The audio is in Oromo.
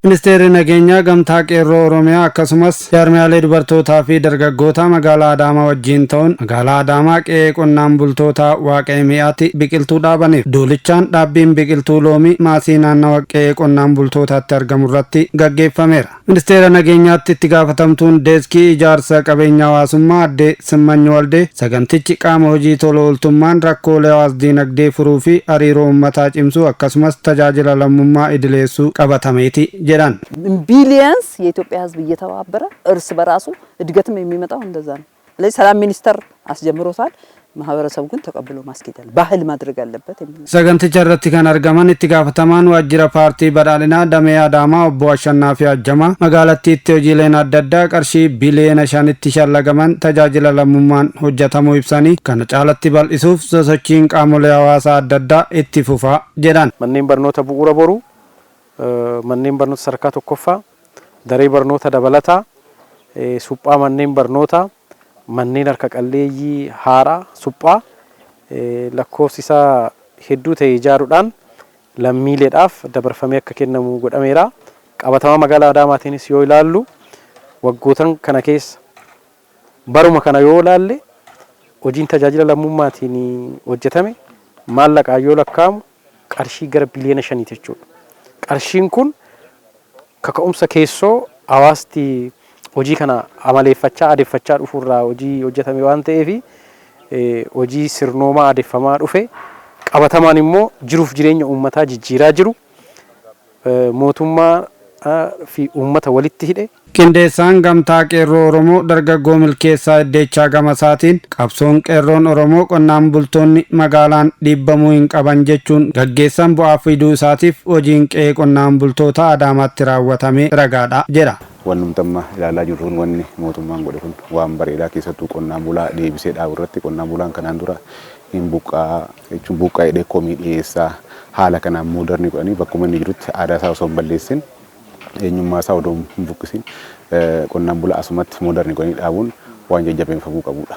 Ministeerri nageenyaa gamtaa qeerroo Oromiyaa akkasumas jaarmiyaalee dubartootaa fi dargaggoota magaalaa Adaamaa wajjin ta'uun magaalaa Adaamaa qe'ee qonnaan bultoota Waaqaymiyaatti biqiltuu dhaabaniif duulichaan dhaabbiin biqiltuu loomii maasii naannawa qe'ee qonnaan bultootaatti argamu irratti gaggeeffameera. Ministeera nageenyaatti itti gaafatamtuun deeskii ijaarsa qabeenya hawaasummaa adde Simmanyi Waldee sagantichi qaama hojii tola ooltummaan rakkoolee hawaas diinagdee furuu fi hariiroo uummataa cimsuu akkasumas tajaajila lammummaa idileessuu qabatameeti jedhan. ቢሊየንስ የኢትዮጵያ ሕዝብ እየተባበረ እርስ በራሱ እድገትም የሚመጣው እንደዛ ነው። ስለዚህ ሰላም ሚኒስተር አስጀምሮታል። ማህበረሰቡ ግን ተቀብሎ ማስኬዳል ባህል ማድረግ አለበት የሚል saganticha irratti kan argaman itti gaafatamaan waajjira paartii badhaadhinaa damee Adaamaa obbo Ashannaafi Ajjamaa magaalattiitti hojiileen adda addaa qarshii biliyoona 5tti shallagaman tajaajila lammummaan hojjetamuu ibsanii kana caalatti bal'isuuf sosochiin qaamolee hawaasaa adda addaa itti fufaa jedhan. Manneen barnoota bu'uura boruu manneen barnoota sadarkaa tokkoffaa daree barnoota dabalataa suphaa manneen barnoota manneen harka qalleeyyii haaraa suphaa lakkoofsi isaa hedduu ta'e ijaaruudhaan lammiileedhaaf dabarfamee akka kennamu godhameera. Qabatama magaalaa Adaamaatiinis yoo ilaallu waggootan kana keessa baruma kana yoo ilaalle hojiin tajaajila lammummaatiin hojjetame maallaqaan yoo lakkaa'amu qarshii gara biliyoona 5 jechuudha. Qarshiin kun kaka'umsa keessoo hawaasti hojii kana amaleeffachaa adeeffachaa dhufuurraa hojii hojjetame waan ta'eef hojii sirnoomaa adeeffamaa dhufe qabatamaan immoo jiruuf jireenya uummataa jijjiiraa jiru mootummaa fi uummata walitti hidhe. Qindeessaan gamtaa qeerroo Oromoo dargaggoo milkeessaa Iddeechaa Gamasaatiin qabsoon qeerroon Oromoo qonnaan bultoonni magaalaan dhiibbamuu hin qaban jechuun gaggeessan bu'aa fiduu isaatiif hojiin qe'ee qonnaan bultoota Adaamaatti raawwatamee ragaadha jedha. Wannumtamma ilaalaa jirruun wanni mootummaan godhe kun waan bareedaa keessattuu qonnaan bulaa deebisee dhaabu irratti qonnaan bulaan kanaan dura hin buqqaa jechuun buqqaa hidhee komii dhiyeessaa haala kanaan moodarni godhanii bakkuma inni jirutti aadaa isaa osoo hin balleessin eenyummaa isaa odoo hin buqqisin qonnaan bulaa asumatti moodarni godhanii dhaabuun waan jajjabeeffamuu qabudha.